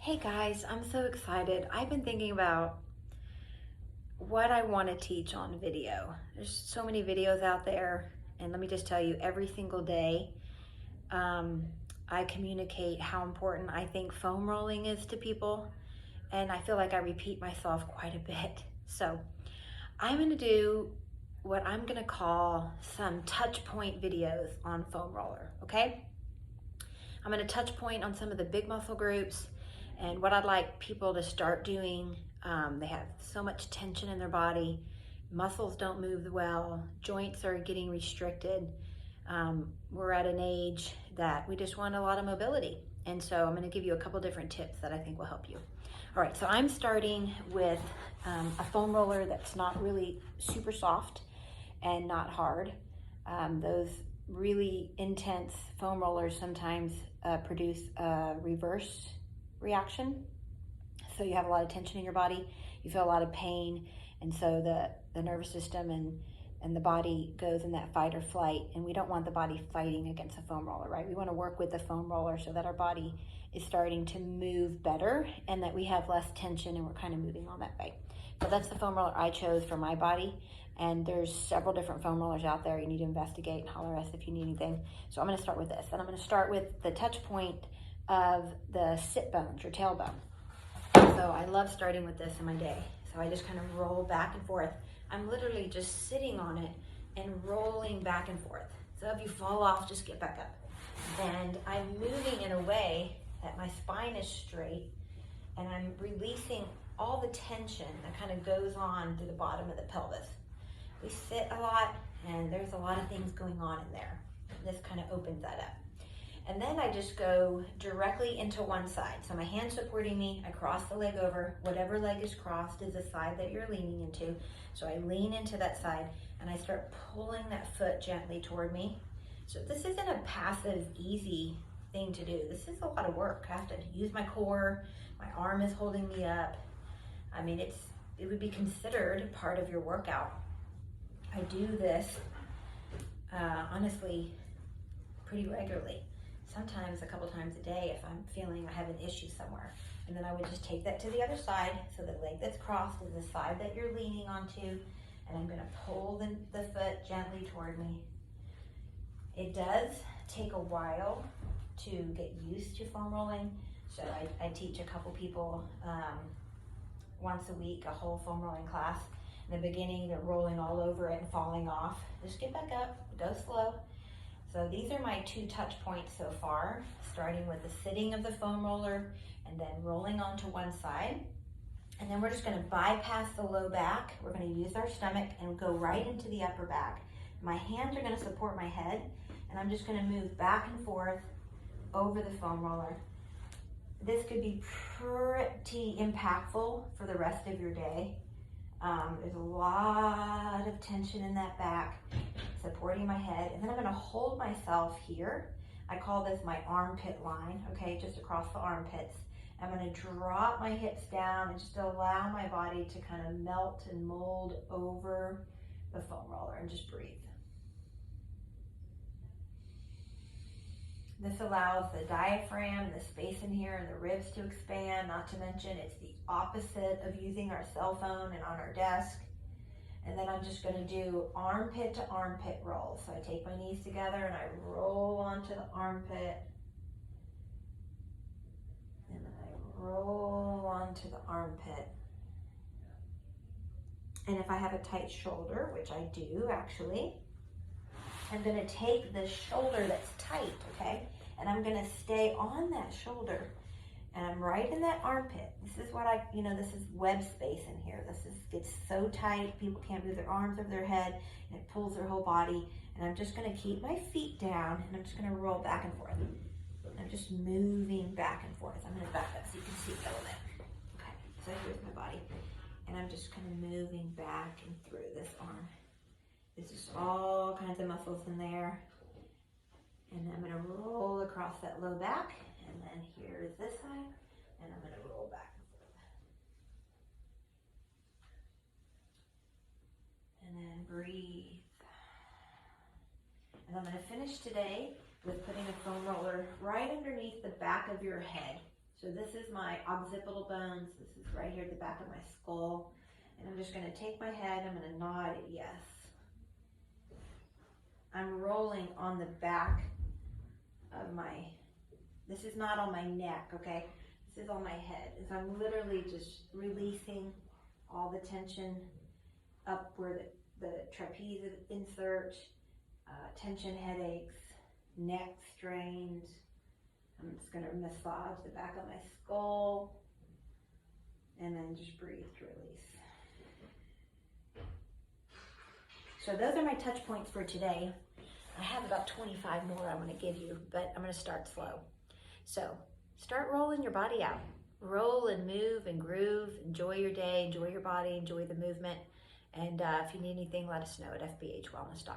Hey guys, I'm so excited. I've been thinking about what I want to teach on video. There's so many videos out there, and let me just tell you, every single day, um, I communicate how important I think foam rolling is to people, and I feel like I repeat myself quite a bit. So I'm going to do what I'm going to call some touch point videos on foam roller, okay? I'm going to touch point on some of the big muscle groups and what I'd like people to start doing. They have so much tension in their body, muscles don't move well, joints are getting restricted. We're at an age that we just want a lot of mobility. And so I'm going to give you a couple different tips that I think will help you. All right, so I'm starting with a foam roller that's not really super soft and not hard. Those really intense foam rollers sometimes produce a reverse reaction. So you have a lot of tension in your body, you feel a lot of pain, and so the nervous system and the body goes in that fight or flight, and we don't want the body fighting against a foam roller, right? We want to work with the foam roller so that our body is starting to move better and that we have less tension and we're kind of moving on that way. So that's the foam roller I chose for my body, and there's several different foam rollers out there. You need to investigate and holler at us if you need anything. So I'm going to start with this, and I'm going to start with the touch point of the sit bones, your tailbone. So I love starting with this in my day. So I just kind of roll back and forth. I'm literally just sitting on it and rolling back and forth. So if you fall off, just get back up. And I'm moving in a way that my spine is straight and I'm releasing all the tension that kind of goes on to the bottom of the pelvis. We sit a lot and there's a lot of things going on in there. This kind of opens that up. And then I just go directly into one side. So my hand's supporting me, I cross the leg over. Whatever leg is crossed is the side that you're leaning into. So I lean into that side and I start pulling that foot gently toward me. So this isn't a passive, easy thing to do. This is a lot of work. I have to use my core, my arm is holding me up. I mean, it would be considered part of your workout. I do this, honestly, pretty regularly. Sometimes a couple times a day if I'm feeling I have an issue somewhere. And then I would just take that to the other side. So the leg that's crossed is the side that you're leaning onto. And I'm gonna pull the foot gently toward me. It does take a while to get used to foam rolling. So I teach a couple people once a week, a whole foam rolling class. In the beginning, they're rolling all over it and falling off. Just get back up, go slow. So these are my 2 touch points so far, starting with the sitting of the foam roller and then rolling onto one side. And then we're just gonna bypass the low back. We're gonna use our stomach and go right into the upper back. My hands are gonna support my head and I'm just gonna move back and forth over the foam roller. This could be pretty impactful for the rest of your day. There's a lot of tension in that back, supporting my head. And then I'm gonna hold myself here. I call this my armpit line, okay, just across the armpits. I'm gonna drop my hips down and just allow my body to kind of melt and mold over the foam roller and just breathe. This allows the diaphragm and the space in here and the ribs to expand, not to mention it's the opposite of using our cell phone and on our desk. And then I'm just gonna do armpit to armpit roll. So I take my knees together and I roll onto the armpit. And then I roll onto the armpit. And if I have a tight shoulder, which I do actually, I'm gonna take the shoulder that's tight, okay? And I'm gonna stay on that shoulder. And I'm right in that armpit. This is what this is web space in here. Gets so tight, people can't move their arms over their head, and it pulls their whole body. And I'm just gonna keep my feet down, and I'm just gonna roll back and forth. And I'm just moving back and forth. I'm gonna back up so you can see a little bit. Okay, so here's my body. And I'm just kind of moving back and through this arm. There's just all kinds of muscles in there. And I'm gonna roll across that low back. And then here's this side, and I'm gonna roll back and forth. And then breathe. And I'm gonna finish today with putting a foam roller right underneath the back of your head. So this is my occipital bones. This is right here at the back of my skull. And I'm just gonna take my head, I'm gonna nod at yes. I'm rolling on the back of my, this is not on my neck, okay? This is on my head. And so I'm literally just releasing all the tension up where the trapeze insert, tension, headaches, neck strains. I'm just gonna massage the back of my skull and then just breathe to release. So those are my touch points for today. I have about 25 more I want to give you, but I'm going to start slow. So start rolling your body out. Roll and move and groove. Enjoy your day, enjoy your body, enjoy the movement. And if you need anything, let us know at fbhwellness.com.